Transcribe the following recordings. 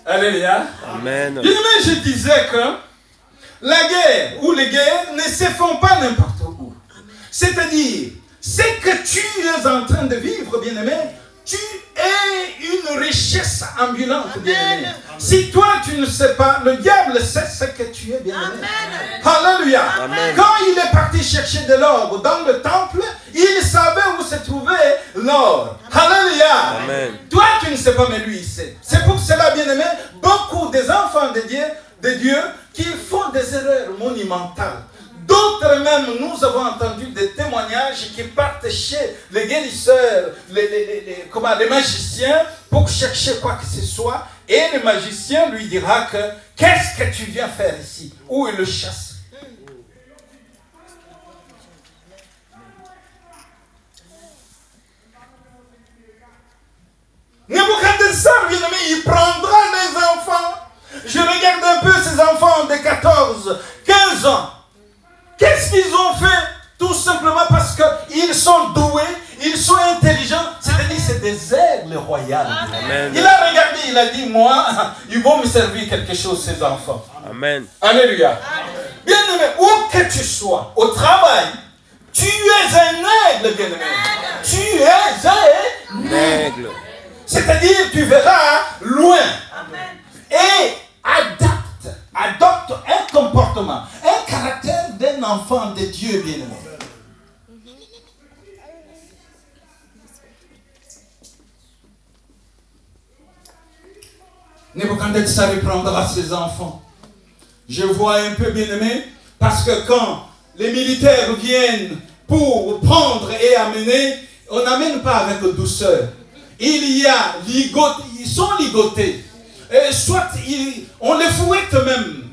Alléluia. Amen. Bien-aimé, je disais que la guerre ou les guerres ne se font pas n'importe où. C'est-à-dire, ce que tu es en train de vivre, bien-aimé, tu es une richesse ambulante, bien-aimé. Si toi, tu ne sais pas, le diable sait ce que tu es, bien-aimé. Alléluia. Amen. Quand il est parti chercher de l'or dans le temple, il savait où se trouvait l'or. Alléluia. Amen. Toi, tu ne sais pas, mais lui, il sait. C'est pour cela, bien-aimé, beaucoup des enfants de Dieu qui font des erreurs monumentales. D'autres même, nous avons entendu des témoignages qui partent chez les guérisseurs, les magiciens, pour chercher quoi que ce soit. Et le magicien lui dira que, qu'est-ce que tu viens faire ici? Ou il le chasse. Nebuchadnezzar, bien aimé, il prendra les enfants. Je regarde un peu ces enfants de 14, 15 ans. Qu'est-ce qu'ils ont fait? Tout simplement parce qu'ils sont doués, ils sont intelligents. C'est-à-dire, c'est des aigles royales. Amen. Il a regardé, il a dit, moi, ils vont me servir quelque chose, ces enfants. Amen. Alléluia. Bien-aimé, où que tu sois, au travail, tu es un aigle, bien-aimé. Tu es un aigle. C'est-à-dire, tu verras loin. Et adopte un comportement, un caractère d'un enfant de Dieu bien-aimé. Nebuchadnezzar reprendra ses enfants. Je vois un peu bien-aimé, parce que quand les militaires viennent pour prendre et amener, on n'amène pas avec douceur. Il y a ils sont ligotés. Soit on les fouette même.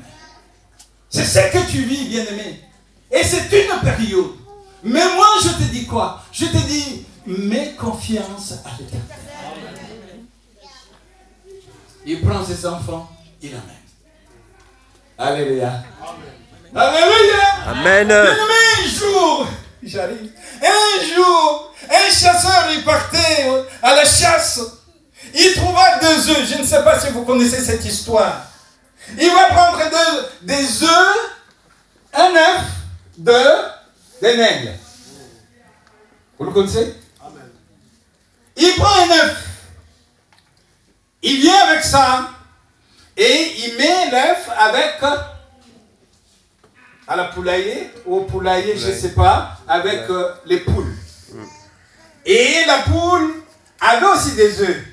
C'est ce que tu vis, bien-aimé. Et c'est une période. Mais moi, je te dis quoi? Je te dis, mets confiance à l'Éternel. Il prend ses enfants, il amène. Alléluia. Alléluia. Amen. Bien-aimé, un jour, j'arrive. Un jour, un chasseur, il partait à la chasse. Il trouva 2 œufs. Je ne sais pas si vous connaissez cette histoire. Il va prendre des œufs, un œuf d'un aigle. Vous le connaissez? Amen. Il prend un œuf. Il vient avec ça. Et il met l'œuf avec à la poulailler, ou au poulailler, je ne sais pas, avec les poules. Et la poule avait aussi des œufs.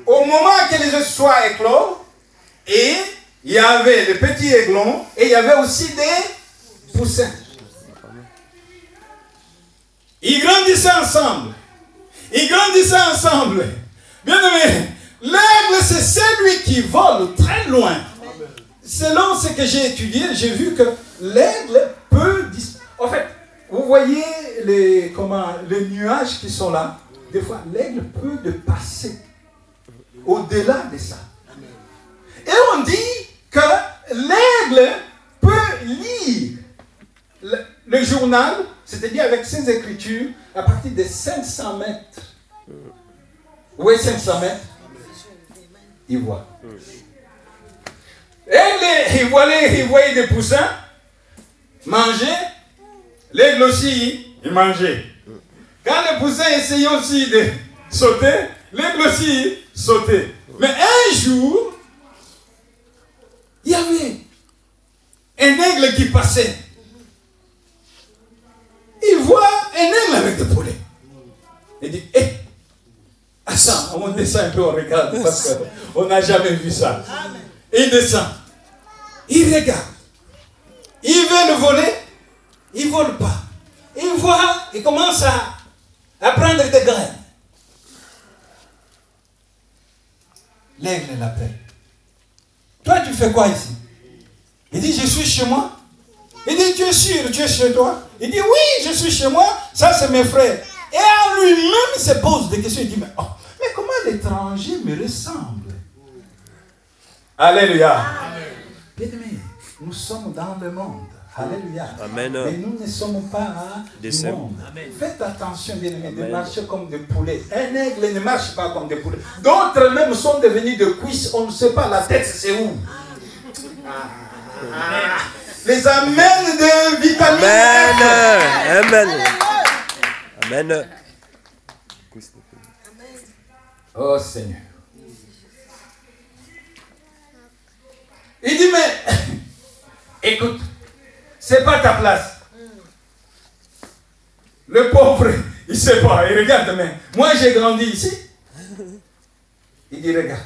Au moment que les œufs soient éclos, et il y avait les petits aiglons, et il y avait aussi des poussins. Ils grandissaient ensemble. Ils grandissaient ensemble. Bien aimé, l'aigle, c'est celui qui vole très loin. Selon ce que j'ai étudié, j'ai vu que l'aigle peut... En fait, vous voyez les nuages qui sont là. Des fois, l'aigle peut passer au-delà de ça. Et on dit que l'aigle peut lire le journal, c'est-à-dire avec ses écritures, à partir de 500 mètres. Oui, 500 mètres. Il voit. Et il voyait des poussins manger. L'aigle aussi, il mangeait. Quand les poussins essayaient aussi de sauter, l'aigle aussi sautait. Mais un jour, il y avait un aigle qui passait. Il voit un aigle avec des poulets. Il dit, hé, attends, on descend un peu, on regarde, parce qu'on n'a jamais vu ça. Et il descend. Il regarde. Il veut le voler. Il ne vole pas. Il voit, il commence à prendre des graines. L'aigle l'appelle. Toi, tu fais quoi ici? Il dit, je suis chez moi. Il dit, tu es sûr, tu es chez toi? Il dit, oui, je suis chez moi. Ça, c'est mes frères. Et à lui-même, il se pose des questions. Il dit, mais comment l'étranger me ressemble? Alléluia. Bien-aimé, nous sommes dans le monde. Alléluia. Amen. Mais nous ne sommes pas du monde. Faites attention, bien-aimés, de marcher comme des poulets. Un aigle ne marche pas comme des poulets. D'autres même sont devenus de cuisses. On ne sait pas la tête, c'est où. Les amènes de vitamines. Amen. Amen. Amen. Oh Seigneur. Il dit, mais écoute, c'est pas ta place. Le pauvre, il sait pas, il regarde, mais moi j'ai grandi ici. Il dit, regarde,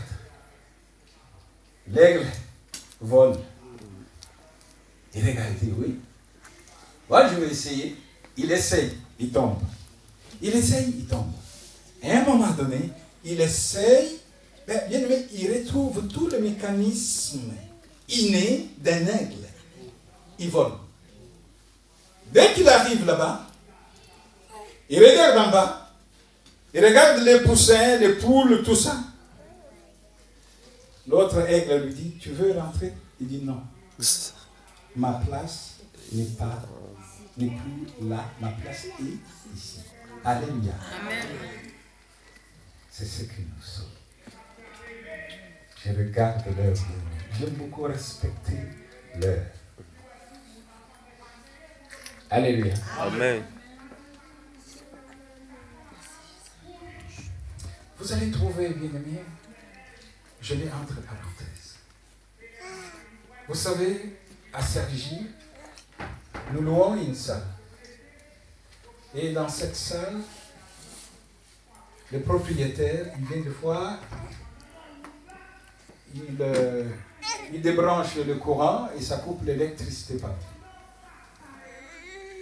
l'aigle vole. Il regarde, il dit, oui. Moi je vais essayer. Il essaye, il tombe. Il essaye, il tombe. Et à un moment donné, il essaye, bien aimé, il retrouve tout le mécanisme inné d'un aigle. Il vole. Dès qu'il arrive là-bas, il regarde en bas, il regarde les poussins, les poules, tout ça. L'autre aigle lui dit, tu veux rentrer? Il dit non. Ma place n'est plus là, ma place est ici. Alléluia. Amen. C'est ce que nous sommes. Je regarde l'heure. J'aime beaucoup respecter l'heure. Alléluia. Amen. Vous allez trouver, bien-aimés, je l'ai entre parenthèses. Vous savez, à Sergi, nous louons une salle. Et dans cette salle, le propriétaire, il vient de fois, il débranche le courant et ça coupe l'électricité partout.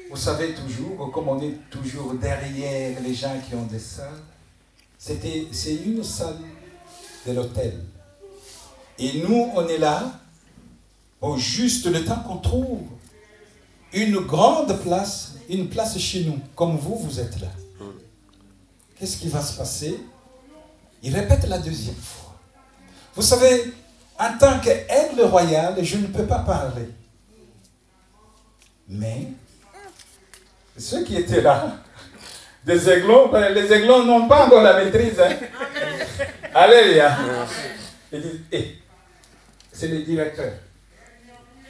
Vous savez toujours, comme on est toujours derrière les gens qui ont des salles, c'est une salle de l'hôtel. Et nous, on est là, au juste le temps qu'on trouve une grande place, une place chez nous, comme vous êtes là. Qu'est-ce qui va se passer? Il répète la deuxième fois. Vous savez, en tant qu'aigle royal, je ne peux pas parler. Mais, ceux qui étaient là, des aiglons, les aiglons n'ont pas encore la maîtrise. Hein? Alléluia. Ils disent, hey, c'est le directeur.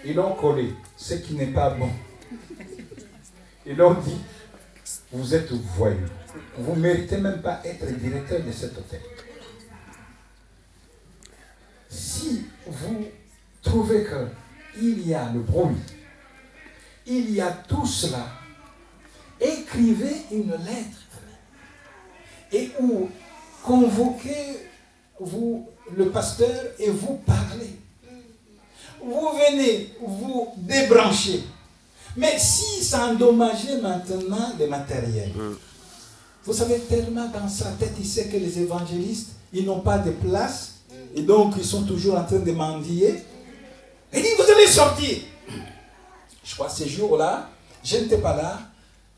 Ils l'ont collé, ce qui n'est pas bon. Ils l'ont dit, vous êtes voyous. Vous ne méritez même pas être directeur de cet hôtel. Si vous trouvez qu'il y a le bruit, il y a tout cela, écrivez une lettre et ou convoquez-vous le pasteur et vous parlez. Vous venez vous débrancher. Mais si ça endommageait maintenant le matériel, vous savez, tellement dans sa tête, il sait que les évangélistes, ils n'ont pas de place, et donc ils sont toujours en train de mendier. Il dit, vous allez sortir. Je crois ces jours-là, je n'étais pas là,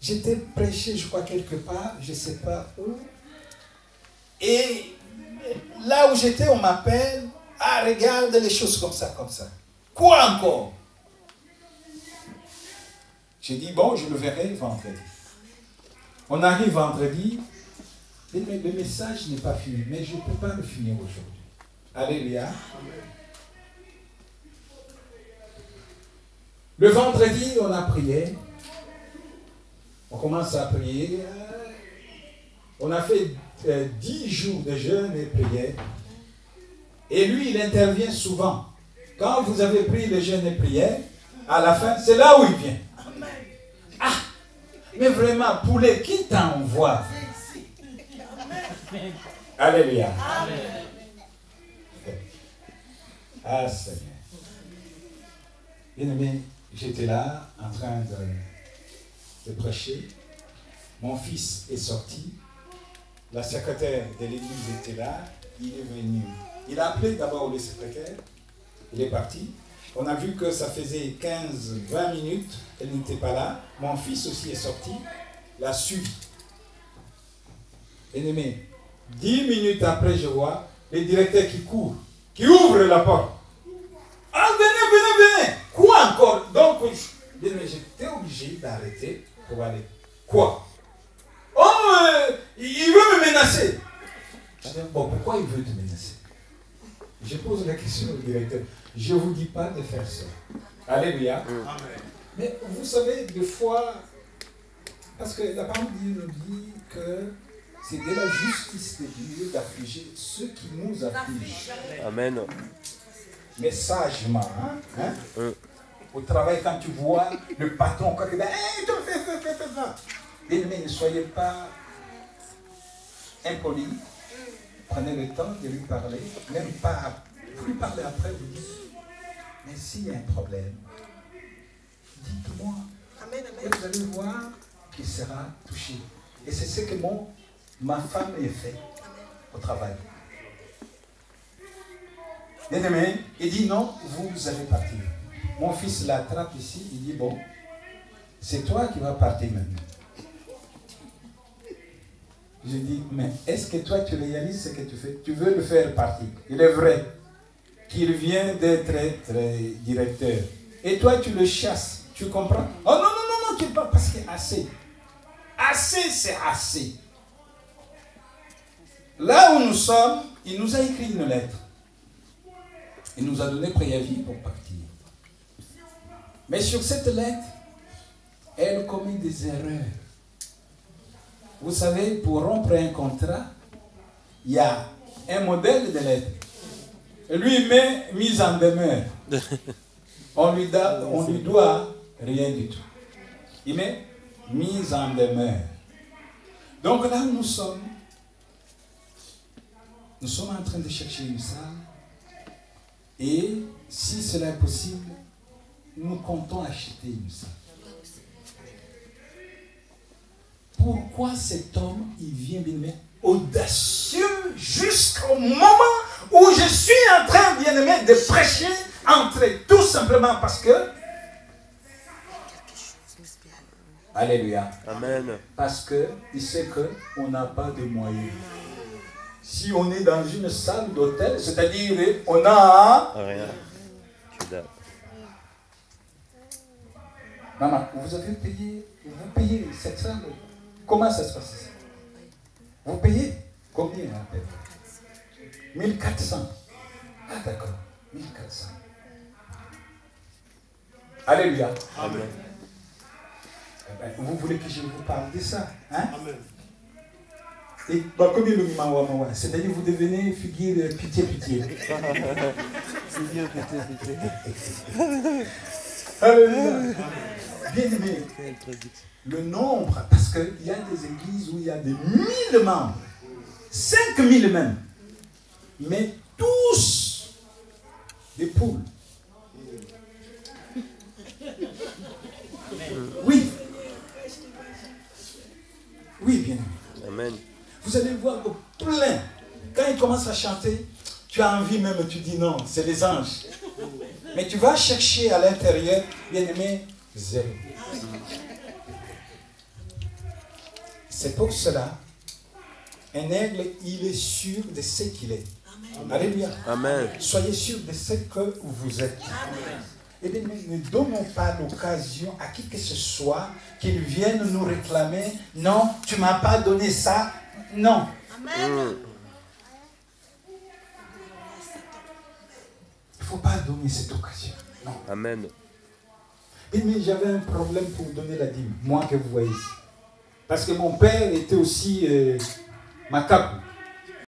j'étais prêché, je crois, quelque part, je ne sais pas où. Et là où j'étais, on m'appelle, ah, regarde les choses comme ça, comme ça. Quoi encore? J'ai dit, bon, je le verrai vendredi. On arrive vendredi, et le message n'est pas fini, mais je ne peux pas le finir aujourd'hui. Alléluia. Le vendredi, on a prié. On commence à prier. On a fait 10 jours de jeûne et prière. Et lui, il intervient souvent. Quand vous avez pris le jeûne et prière, à la fin, c'est là où il vient. Ah, mais vraiment, poulet, qui t'envoie? Alléluia. Amen. Ah, Seigneur. Bien-aimé, j'étais là, en train de prêcher. Mon fils est sorti. La secrétaire de l'église était là. Il est venu. Il a appelé d'abord le secrétaire. Il est parti. On a vu que ça faisait 15-20 minutes. Elle n'était pas là. Mon fils aussi est sorti. L'a suivi. Bien-aimé, 10 minutes après, je vois le directeur qui court, qui ouvre la porte. Ah, venez, venez, venez. Quoi encore? Donc, Bien, mais j'étais obligé d'arrêter pour aller. Quoi? Oh, il veut me menacer. Je dis, bon, pourquoi il veut te menacer? Je pose la question au directeur. Je ne vous dis pas de faire ça. Alléluia. Mais vous savez, des fois, parce que la parole de Dieu nous dit que c'est de la justice de Dieu d'affliger ceux qui nous affligent. Amen. Mais sagement, au travail, quand tu vois le patron, quand il dit, hey, fais. Mais ne soyez pas impolis. Prenez le temps de lui parler, même pas, vous lui parlez après, vous dites, mais s'il y a un problème, dites-moi. Et vous allez voir qu'il sera touché. Et c'est ce que ma femme a fait au travail. Bien-aimé, il dit non, vous allez partir. Mon fils l'attrape ici, il dit bon, c'est toi qui vas partir maintenant. Je dis, mais est-ce que toi tu réalises ce que tu fais? Tu veux le faire partir. Il est vrai qu'il vient d'être directeur. Et toi tu le chasses. Tu comprends? Oh non, non, non, non, tu parles parce que assez. Assez, c'est assez. Là où nous sommes, il nous a écrit une lettre. Il nous a donné préavis pour partir. Mais sur cette lettre, elle commet des erreurs. Vous savez, pour rompre un contrat, il y a un modèle de lettre. Lui met mise en demeure. On lui doit rien du tout. Il met mise en demeure. Donc là où nous sommes en train de chercher une salle. Et si cela est possible, nous comptons acheter une salle. Pourquoi cet homme, il vient bien-aimé, audacieux jusqu'au moment où je suis en train, bien-aimé, de prêcher, entrer tout simplement parce que... Alléluia. Amen. Parce qu'il sait qu'on n'a pas de moyens. Si on est dans une salle d'hôtel, c'est-à-dire on a... Rien. Maman, vous avez payé, vous payez cette salle. Comment ça se passe ici? Vous payez combien à peu près? 1400. Ah d'accord, 1400. Alléluia. Amen. Vous voulez que je vous parle de ça, hein? Amen. Et combien le mawa? C'est-à-dire vous devenez figure pitié. Alléluia. Bien aimé. Le nombre, parce qu'il y a des églises où il y a des 1000 membres, 5000 même, mais tous des poules. Oui. Oui, bien aimé. Amen. Vous allez voir au plein. Quand il commence à chanter, tu as envie même, tu dis non, c'est les anges. Mais tu vas chercher à l'intérieur, bien aimé, zéro. C'est pour cela, un aigle, il est sûr de ce qu'il est. Alléluia. Amen. Soyez sûr de ce que vous êtes. Et bien, ne donnons pas l'occasion à qui que ce soit qu'il vienne nous réclamer. Non, tu ne m'as pas donné ça. Non. Amen. Il ne faut pas donner cette occasion. Non. Amen. Mais j'avais un problème pour donner la dîme, moi que vous voyez ici. Parce que mon père était aussi macabre.